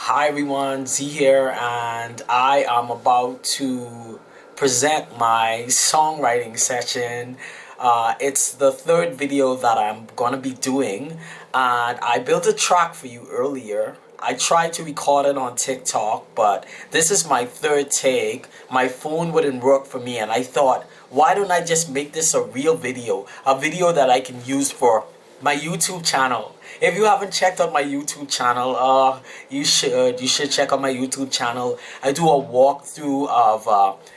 Hi everyone, Z here, and I am about to present my songwriting session. It's the third video that I'm gonna be doing, and I built a track for you earlier. I tried to record it on TikTok, but this is my third take. My phone wouldn't work for me, and I thought, why don't I just make this a real video? A video that I can use for my YouTube channel. If you haven't checked out my YouTube channel, you should. You should check out my YouTube channel. I do a walkthrough of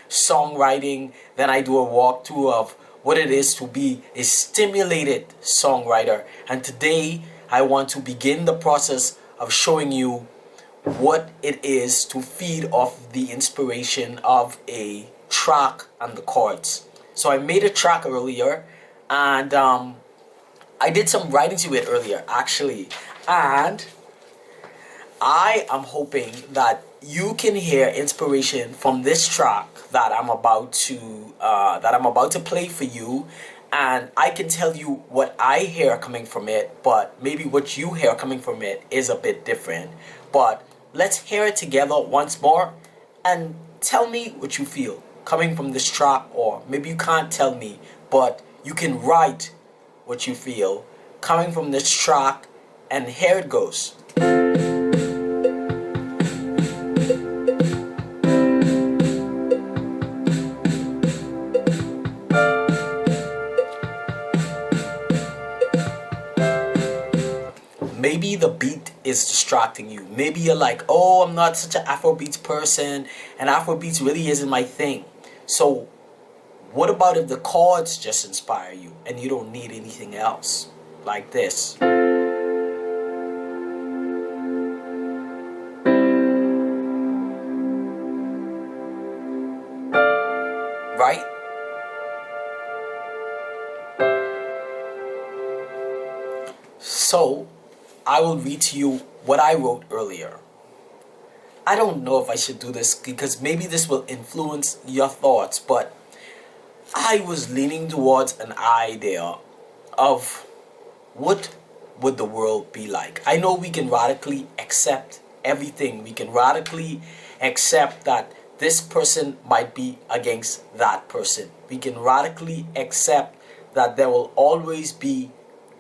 songwriting. Then I do a walkthrough of what it is to be a stimulated songwriter. And today I want to begin the process of showing you what it is to feed off the inspiration of a track and the chords. So I made a track earlier, and I did some writing to it earlier actually, and I am hoping that you can hear inspiration from this track that I'm about to play for you, and I can tell you what I hear coming from it, but maybe what you hear coming from it is a bit different. But let's hear it together once more and tell me what you feel coming from this track, or maybe you can't tell me, but you can write what you feel coming from this track, and here it goes. Maybe the beat is distracting you. Maybe you're like, oh, I'm not such an Afrobeats person, and Afrobeats really isn't my thing. So what about if the chords just inspire you and you don't need anything else? Like this. Right? So I will read to you what I wrote earlier. I don't know if I should do this because maybe this will influence your thoughts, but I was leaning towards an idea of what would the world be like. I know we can radically accept everything. We can radically accept that this person might be against that person. We can radically accept that there will always be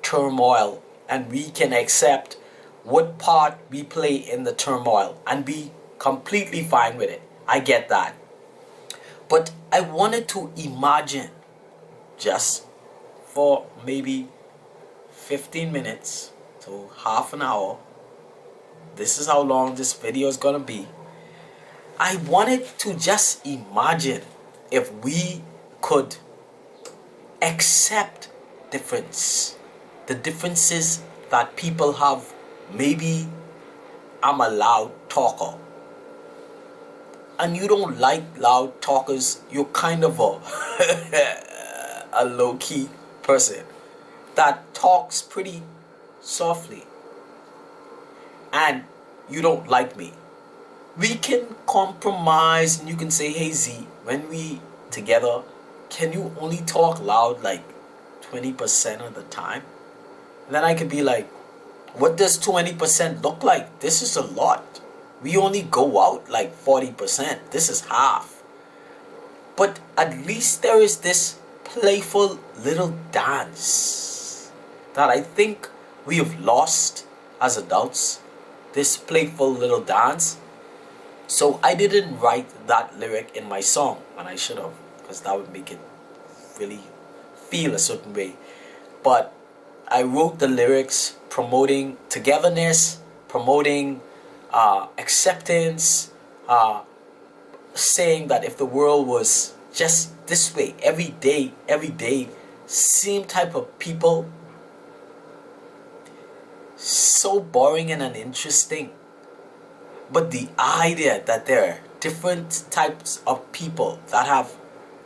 turmoil, and we can accept what part we play in the turmoil and be completely fine with it. I get that. But I wanted to imagine, just for maybe 15 minutes to half an hour, this is how long this video is gonna be. I wanted to just imagine if we could accept the differences that people have. Maybe I'm a loud talker, and you don't like loud talkers. You're kind of a low-key person that talks pretty softly, and you don't like me. We can compromise, and you can say, hey Z, when we together, can you only talk loud like 20% of the time? And then I could be like, what does 20% look like? This is a lot. We only go out like 40%. This is half. But at least there is this playful little dance that I think we have lost as adults. This playful little dance. So I didn't write that lyric in my song, and I should have, because that would make it really feel a certain way. But I wrote the lyrics promoting togetherness, promoting acceptance, saying that if the world was just this way every day, same type of people, so boring and uninteresting. But the idea that there are different types of people that have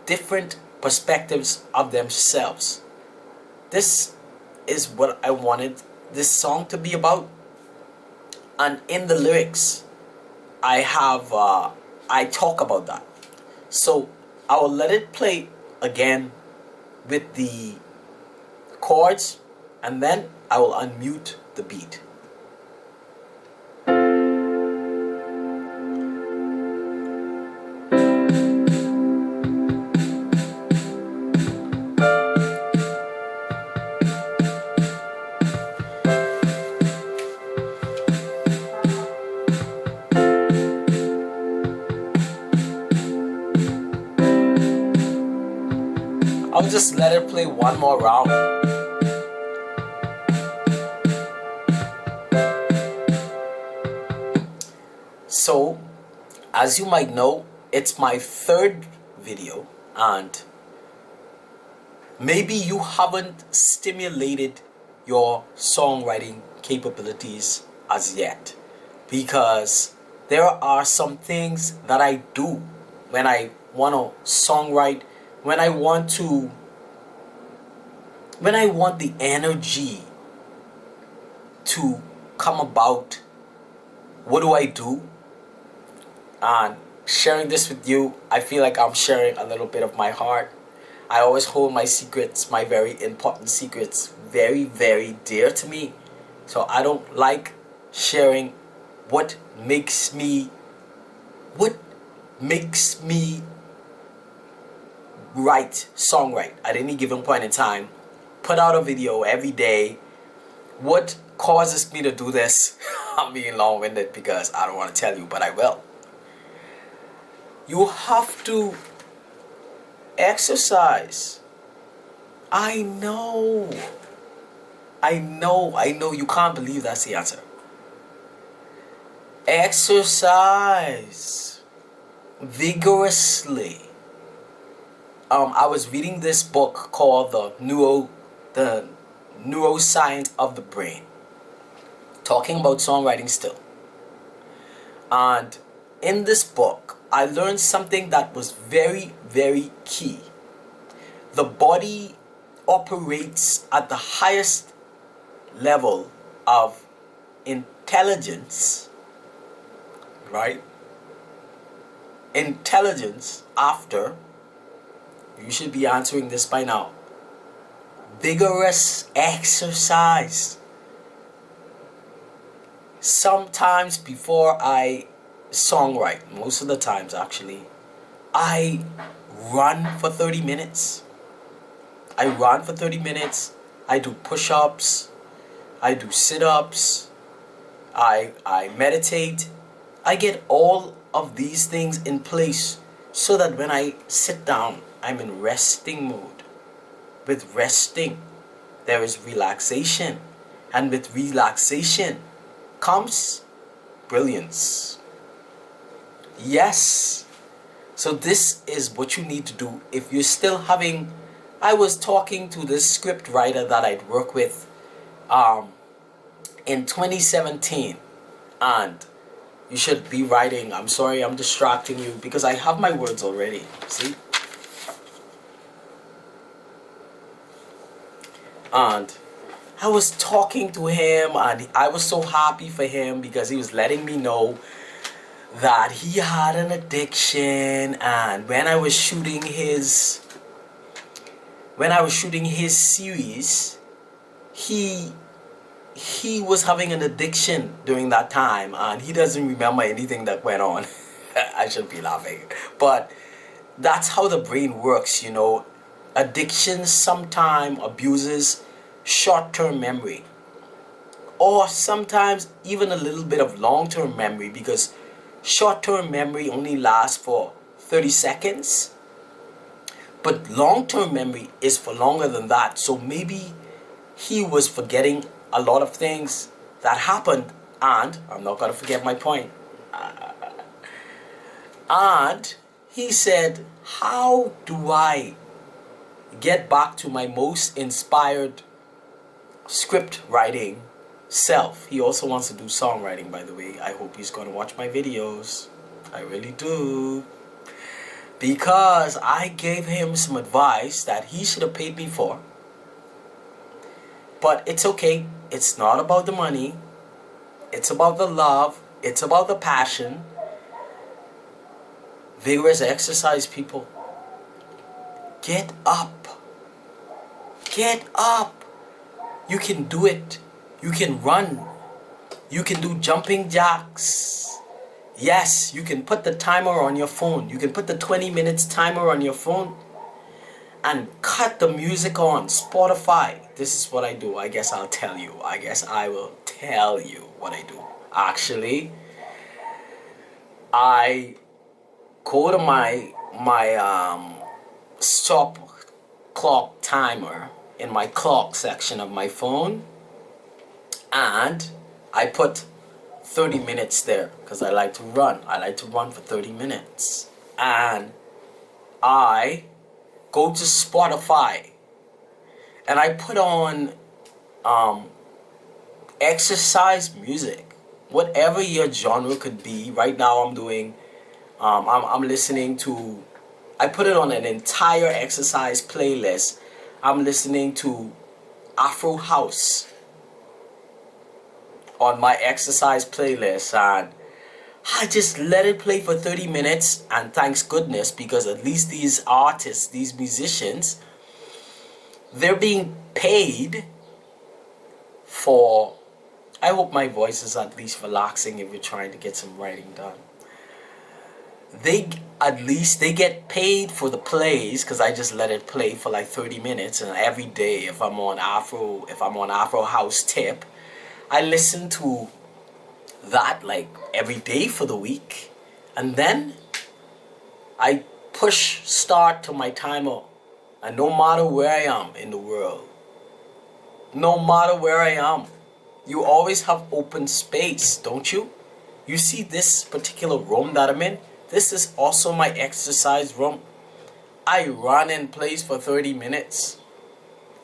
different perspectives of themselves, this is what I wanted this song to be about. And in the lyrics, I talk about that. So I will let it play again with the chords, and then I will unmute the beat. I'll just let it play one more round. So, as you might know, it's my third video, and maybe you haven't stimulated your songwriting capabilities as yet, because there are some things that I do when I want to songwrite, when I want the energy to come about. What do I do? And sharing this with you, I feel like I'm sharing a little bit of my heart. I always hold my secrets, my very important secrets, very, very dear to me. So I don't like sharing what makes me songwrite at any given point in time, put out a video every day. What causes me to do this? I'm being long-winded because I don't want to tell you, but I will. You have to exercise. I know you can't believe that's the answer. Exercise vigorously. I was reading this book called the Neuroscience of the Brain, talking about songwriting still. And in this book, I learned something that was very, very key. The body operates at the highest level of intelligence, right? Intelligence after, you should be answering this by now, vigorous exercise. Sometimes before I songwrite, most of the times actually, I run for 30 minutes. I do push-ups, I do sit-ups, I meditate. I get all of these things in place so that when I sit down, I'm in resting mode. With resting, there is relaxation, and with relaxation comes brilliance. Yes. So this is what you need to do if you're still having. I was talking to this script writer that I'd work with in 2017, and you should be writing. I'm sorry I'm distracting you because I have my words already. See? And I was talking to him, and I was so happy for him because he was letting me know that he had an addiction. And when I was shooting his series, he was having an addiction during that time, and he doesn't remember anything that went on. I should be laughing, but that's how the brain works, you know. Addiction sometimes abuses short-term memory, or sometimes even a little bit of long-term memory, because short-term memory only lasts for 30 seconds, but long-term memory is for longer than that. So maybe he was forgetting a lot of things that happened, and I'm not going to forget my point. And he said, how do I get back to my most inspired script writing self? He also wants to do songwriting, by the way. I hope he's going to watch my videos. I really do. Because I gave him some advice that he should have paid me for. But it's okay. It's not about the money. It's about the love. It's about the passion. Vigorous exercise, people. Get up. Get up. You can do it. You can run. You can do jumping jacks. Yes, you can put the timer on your phone. You can put the 20 minutes timer on your phone and cut the music on Spotify. This is what I do. I guess I'll tell you. I guess I will tell you what I do. Actually, I go to my stop clock timer in my clock section of my phone, and I put 30 minutes there because I like to run. I like to run for 30 minutes. And I go to Spotify and I put on exercise music, whatever your genre could be. Right now I'm doing I'm listening to, I put it on an entire exercise playlist. I'm listening to Afro House on my exercise playlist, and I just let it play for 30 minutes, and thanks goodness, because at least these artists, these musicians, they're being paid for, I hope my voice is at least relaxing if you're trying to get some writing done. They at least they get paid for the plays because I just let it play for like 30 minutes, and every day if I'm on Afro House tip, I listen to that like every day for the week, and then I push start to my timer, and no matter where I am in the world, no matter where I am, you always have open space, don't you? You see this particular room that I'm in? This is also my exercise room. I run in place for 30 minutes,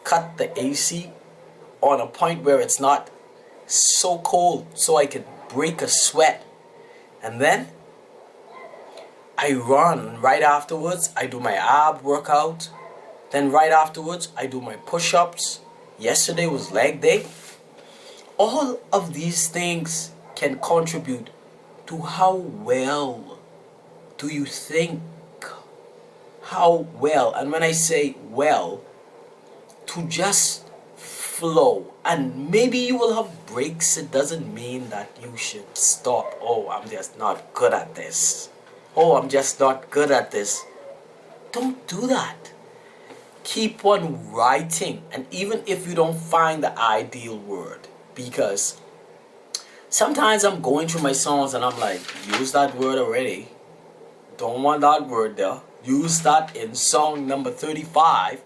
cut the AC on a point where it's not so cold so I can break a sweat, and then I run. Right afterwards I do my ab workout, then right afterwards I do my push-ups. Yesterday was leg day. All of these things can contribute to how well do you think, how well, and when I say well, to just flow. And maybe you will have breaks. It doesn't mean that you should stop. Oh, I'm just not good at this. Oh, I'm just not good at this. Don't do that. Keep on writing, and even if you don't find the ideal word, because sometimes I'm going through my songs and I'm like, use that word already. Don't want that word there. Use that in song number 35,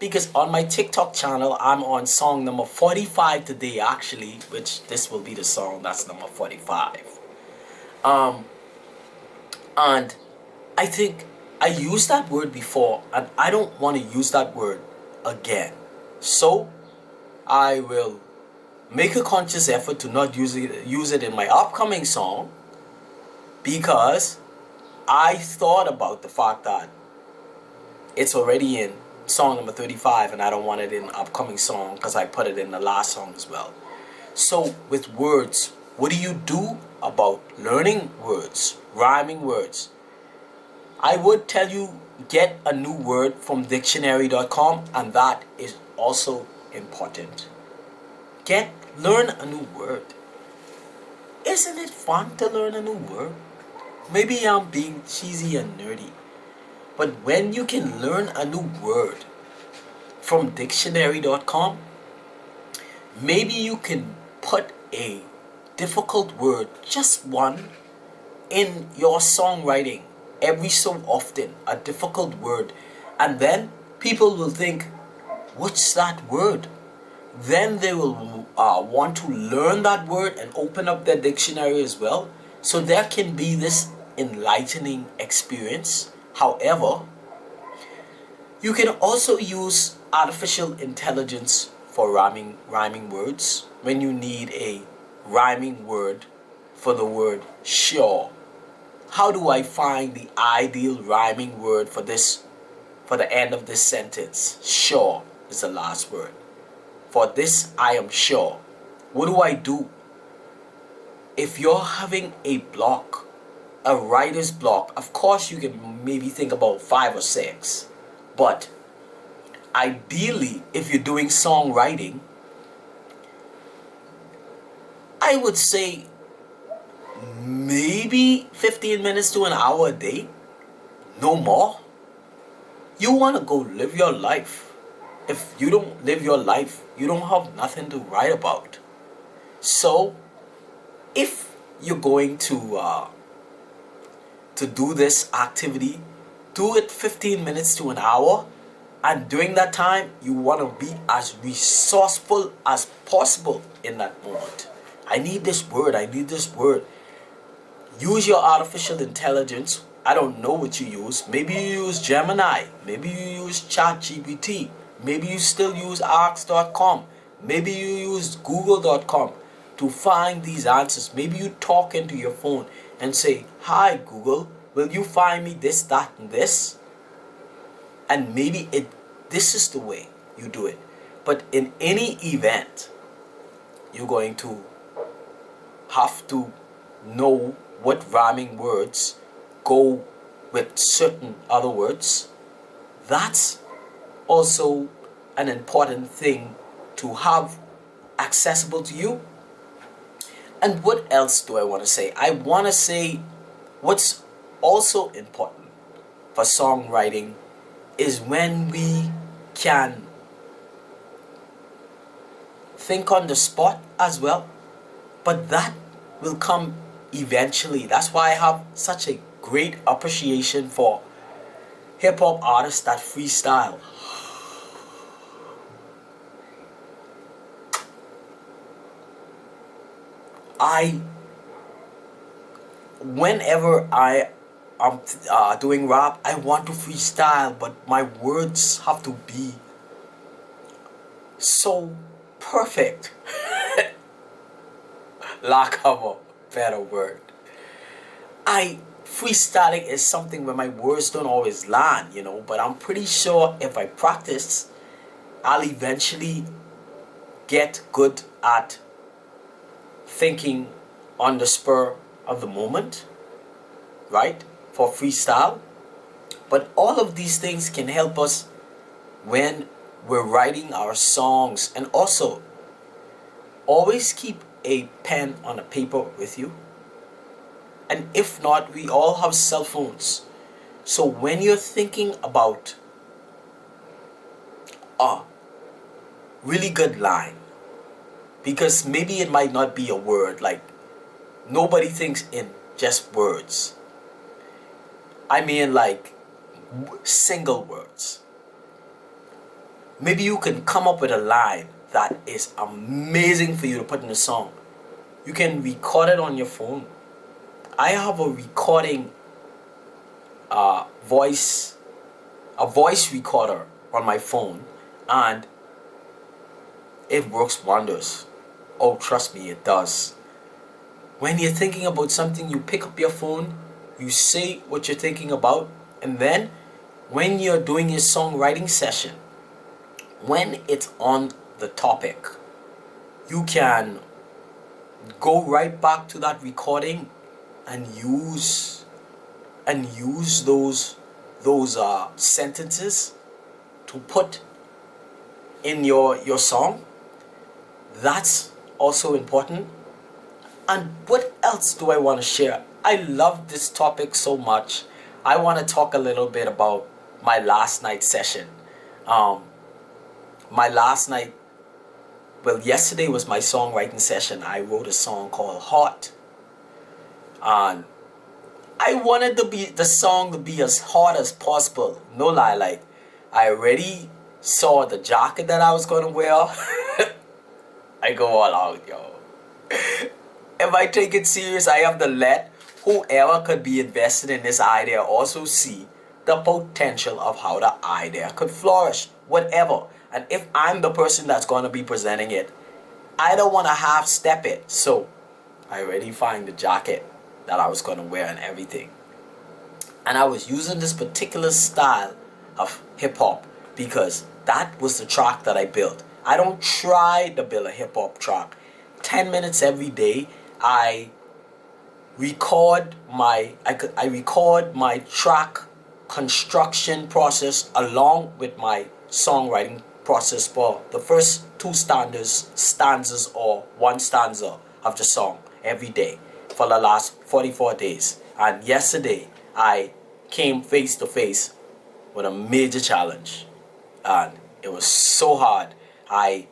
because on my TikTok channel I'm on song number 45 today actually, which this will be the song that's number 45. And I think I used that word before and I don't want to use that word again. So I will make a conscious effort to not use it in my upcoming song, because I thought about the fact that it's already in song number 35 and I don't want it in upcoming song because I put it in the last song as well. So with words, what do you do about learning words, rhyming words? I would tell you, get a new word from dictionary.com, and that is also important. Learn a new word. Isn't it fun to learn a new word? Maybe I'm being cheesy and nerdy, but when you can learn a new word from dictionary.com, maybe you can put a difficult word, just one, in your songwriting every so often, a difficult word, and then people will think, what's that word? Then they will want to learn that word and open up their dictionary as well. So there can be this enlightening experience. However, you can also use artificial intelligence for rhyming words when you need a rhyming word for the word sure. How do I find the ideal rhyming word for the end of this sentence? Sure is the last word. For this I am sure. What do I do? If you're having a block, a writer's block, of course you can maybe think about 5 or 6. But ideally, if you're doing songwriting, I would say maybe 15 minutes to an hour a day, no more. You want to go live your life. If you don't live your life, you don't have nothing to write about. So if you're going to do this activity, do it 15 minutes to an hour, And during that time, you want to be as resourceful as possible in that moment. I need this word. I need this word. Use your artificial intelligence. I don't know what you use. Maybe you use Gemini. Maybe you use ChatGPT. Maybe you still use Arcs.com. Maybe you use Google.com to find these answers. Maybe you talk into your phone and say, "Hi Google, will you find me this, that, and this?" And maybe this is the way you do it. But in any event, you're going to have to know what rhyming words go with certain other words. That's also an important thing to have accessible to you. And what else do I want to say? I want to say what's also important for songwriting is when we can think on the spot as well, but that will come eventually. That's why I have such a great appreciation for hip-hop artists that freestyle. Whenever I am doing rap, I want to freestyle, but my words have to be so perfect. Lack of a better word. Freestyling is something where my words don't always land, but I'm pretty sure if I practice, I'll eventually get good at thinking on the spur of the moment, right? For freestyle. But all of these things can help us when we're writing our songs. And also, always keep a pen on a paper with you. And if not, we all have cell phones. So when you're thinking about a really good line, because maybe it might not be a word, like nobody thinks in just words. I mean like single words. Maybe you can come up with a line that is amazing for you to put in a song. You can record it on your phone. I have a recording voice recorder on my phone, and it works wonders. Oh, trust me, it does. When you're thinking about something, you pick up your phone, you say what you're thinking about, and then when you're doing your songwriting session, when it's on the topic, you can go right back to that recording and use those sentences to put in your song. That's also important. And what else do I want to share? I love this topic so much. I want to talk a little bit about my last night session. Yesterday was my songwriting session. I wrote a song called Hot. And I wanted the song to be as hot as possible. No lie, like I already saw the jacket that I was gonna wear. I go all out, yo. If I take it serious, I have to let whoever could be invested in this idea also see the potential of how the idea could flourish, whatever. And if I'm the person that's going to be presenting it, I don't want to half step it. So I already find the jacket that I was going to wear and everything. And I was using this particular style of hip hop because that was the track that I built. I don't try to build a hip hop track. 10 minutes every day, I record my track construction process along with my songwriting process for the first two stanzas or one stanza of the song every day for the last 44 days. And yesterday I came face to face with a major challenge, and it was so hard. I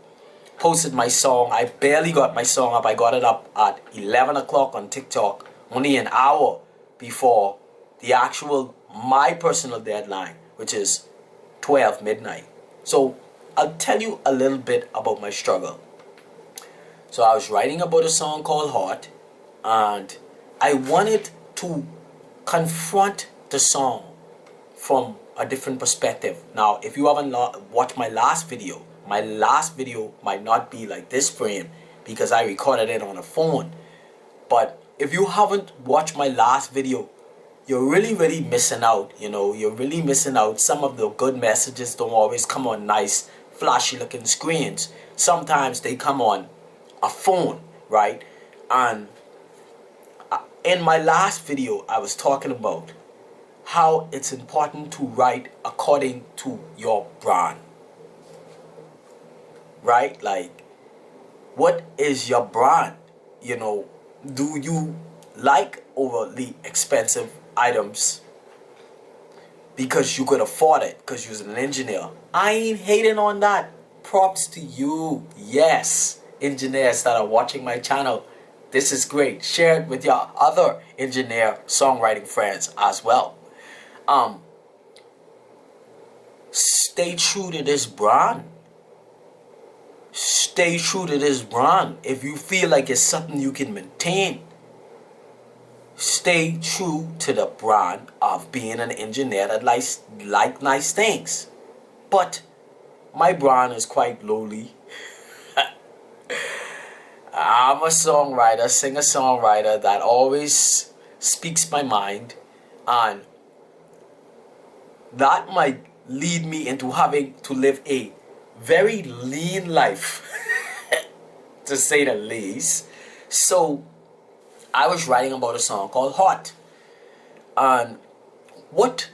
posted my song. I barely got my song up. I got it up at 11 o'clock on TikTok, only an hour before the actual my personal deadline, which is 12 midnight. So I'll tell you a little bit about my struggle. So I was writing about a song called Hot, and I wanted to confront the song from a different perspective. Now, if you haven't watched my last video might not be like this frame because I recorded it on a phone. But if you haven't watched my last video, you're really missing out. You know, you're really missing out. Some of the good messages don't always come on nice flashy looking screens. Sometimes they come on a phone, right? And in my last video I was talking about how it's important to write according to your brand, right? Like, what is your brand? You know, do you like overly expensive items because you could afford it because you're an engineer? I ain't hating on that. Props to you. Yes, engineers that are watching my channel, this is great. Share it with your other engineer songwriting friends as well. Stay true to this brand. Stay true to this brand. If you feel like it's something you can maintain, stay true to the brand of being an engineer that likes nice things. But my brand is quite lowly. I'm a songwriter, singer-songwriter that always speaks my mind, and that might lead me into having to live a very lean life, to say the least. So I was writing about a song called Hot. And what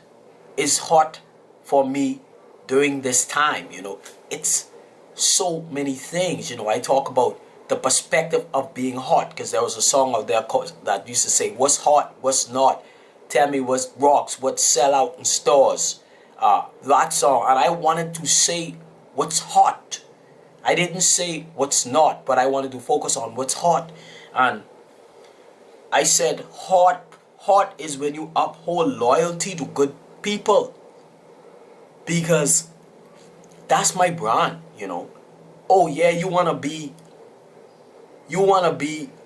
is hot for me during this time? You know, it's so many things. You know, I talk about the perspective of being hot, because there was a song out there that used to say, what's hot, what's not, tell me what rocks, what sell out in stores. That song. And I wanted to say what's hot. I didn't say what's not, but I wanted to focus on what's hot. And I said hot is when you uphold loyalty to good people, because that's my brand. You know, oh yeah, you wanna be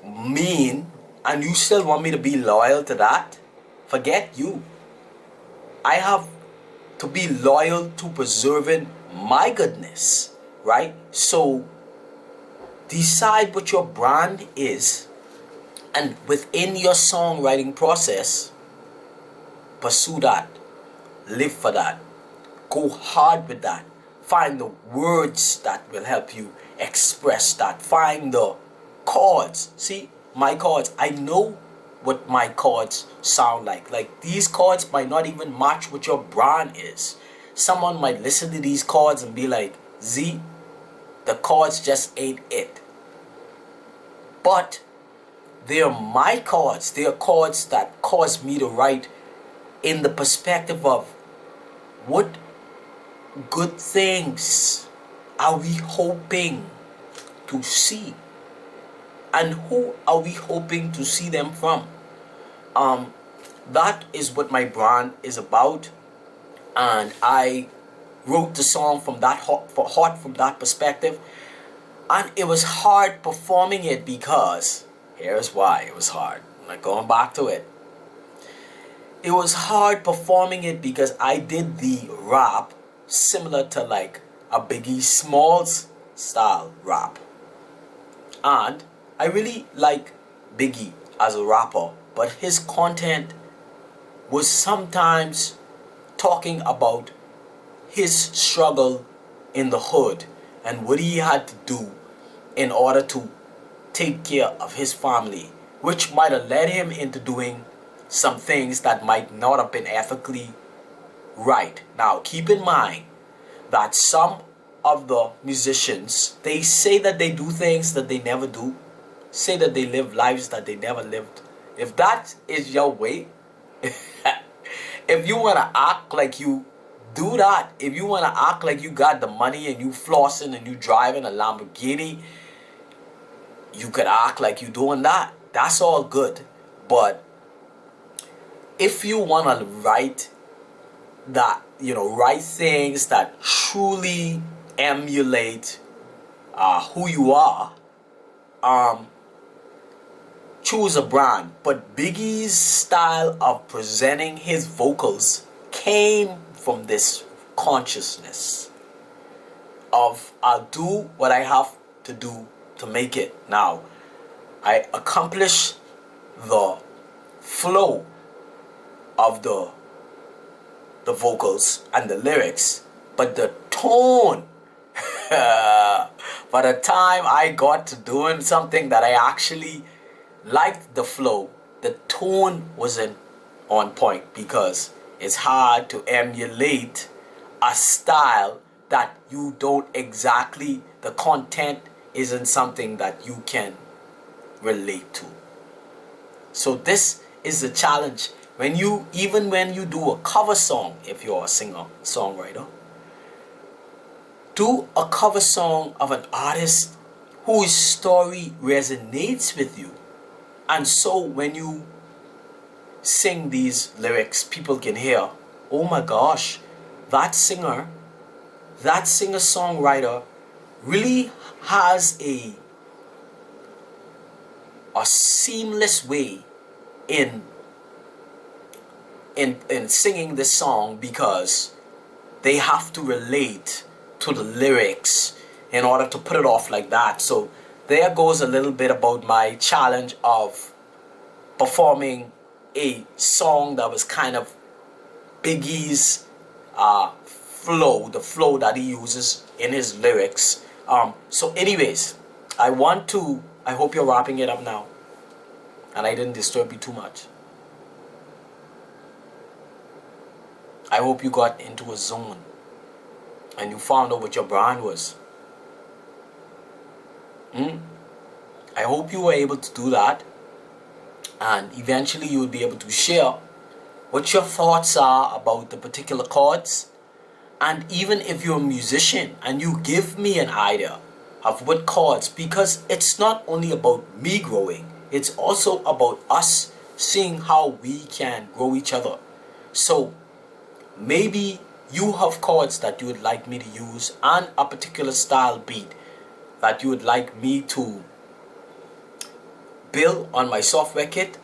mean and you still want me to be loyal to that? Forget you. I have to be loyal to preserving my goodness, right? So decide what your brand is, and within your songwriting process, pursue that, live for that, go hard with that. Find the words that will help you express that. Find the chords. See, my chords, I know what my chords sound like. Like, these chords might not even match what your brand is. Someone might listen to these chords and be like, Z, the chords just ain't it. But they're my chords. They're chords that cause me to write in the perspective of what good things are we hoping to see, and who are we hoping to see them from. That is what my brand is about, and I wrote the song from that hot from that perspective. And it was hard performing it, because here's why it was hard. I'm not going back to it. It was hard performing it because I did the rap similar to like a Biggie Smalls style rap. And I really like Biggie as a rapper, but his content was sometimes talking about his struggle in the hood and what he had to do in order to take care of his family, which might have led him into doing some things that might not have been ethically right. Now, keep in mind that some of the musicians, they say that they do things that they never do, say that they live lives that they never lived. If that is your way, if you want to act like you do that, if you want to act like you got the money and you flossing and you driving a Lamborghini, you could act like you doing that. That's all good. But if you want to write that, write things that truly emulate who you are, choose a brand. But Biggie's style of presenting his vocals came from this consciousness of, I'll do what I have to do to make it. Now, I accomplish the flow of the vocals and the lyrics, but the tone, by the time I got to doing something that I actually liked the flow, the tone wasn't on point, because it's hard to emulate a style that you don't exactly, the content isn't something that you can relate to. So this is the challenge even when you do a cover song. If you're a singer songwriter, do a cover song of an artist whose story resonates with you, and so when you sing these lyrics, people can hear, oh my gosh, that singer songwriter really has a seamless way in singing this song, because they have to relate to the lyrics in order to put it off like that. So there goes a little bit about my challenge of performing a song that was kind of Biggie's flow, the flow that he uses in his lyrics. So anyways, I hope you're wrapping it up now and I didn't disturb you too much. I hope you got into a zone and you found out what your brand was. I hope you were able to do that, and eventually you will be able to share what your thoughts are about the particular chords. And even if you're a musician and you give me an idea of what chords, because it's not only about me growing, it's also about us seeing how we can grow each other. So maybe you have chords that you would like me to use and a particular style beat that you would like me to build on my software kit.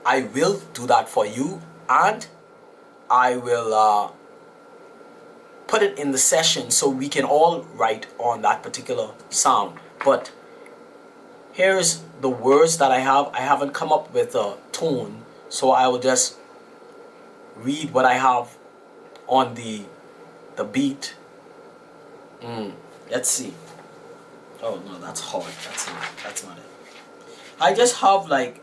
I will do that for you, and I will put it in the session so we can all write on that particular sound. But here's the words that I have. I haven't come up with a tone, so I will just read what I have on the beat. Let's see. Oh no, that's hard. That's not it. I just have like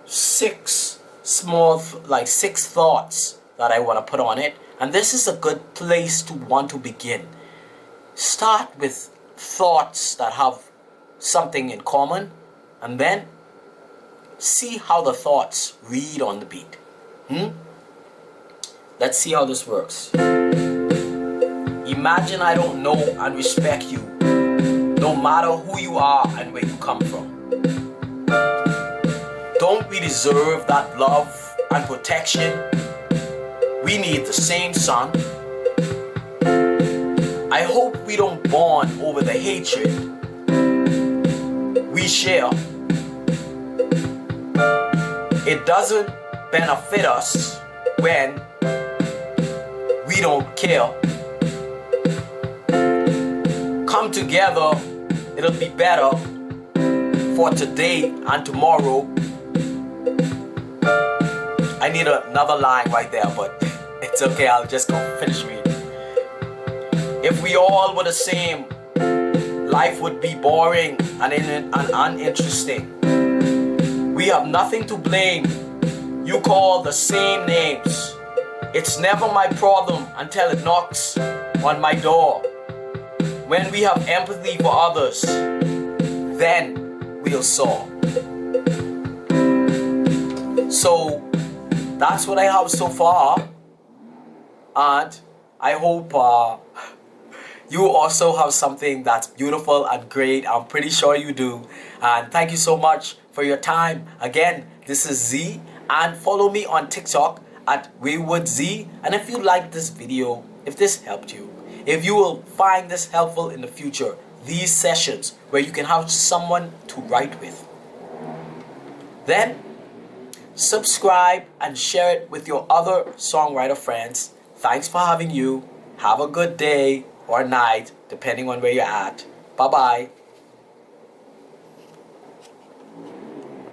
six thoughts that I want to put on it, and this is a good place to want to begin. Start with thoughts that have something in common, and then see how the thoughts read on the beat. Let's see how this works. Imagine I don't know and respect you, no matter who you are and where you come from. Don't we deserve that love and protection? We need the same sun. I hope we don't bond over the hatred we share. It doesn't benefit us when we don't care. Come together, it'll be better for today and tomorrow. I need another line right there, but it's okay, I'll just go finish reading. If we all were the same, life would be boring and uninteresting. We have nothing to blame. You call the same names. It's never my problem until it knocks on my door. When we have empathy for others, then we'll solve. So that's what I have so far, and I hope you also have something that's beautiful and great. I'm pretty sure you do. And thank you so much for your time. Again, this is Z, and follow me on TikTok at WaywardZ. And if you like this video, if this helped you, if you will find this helpful in the future, these sessions where you can have someone to write with, then subscribe and share it with your other songwriter friends. Thanks for having you. Have a good day or night, depending on where you're at. Bye bye.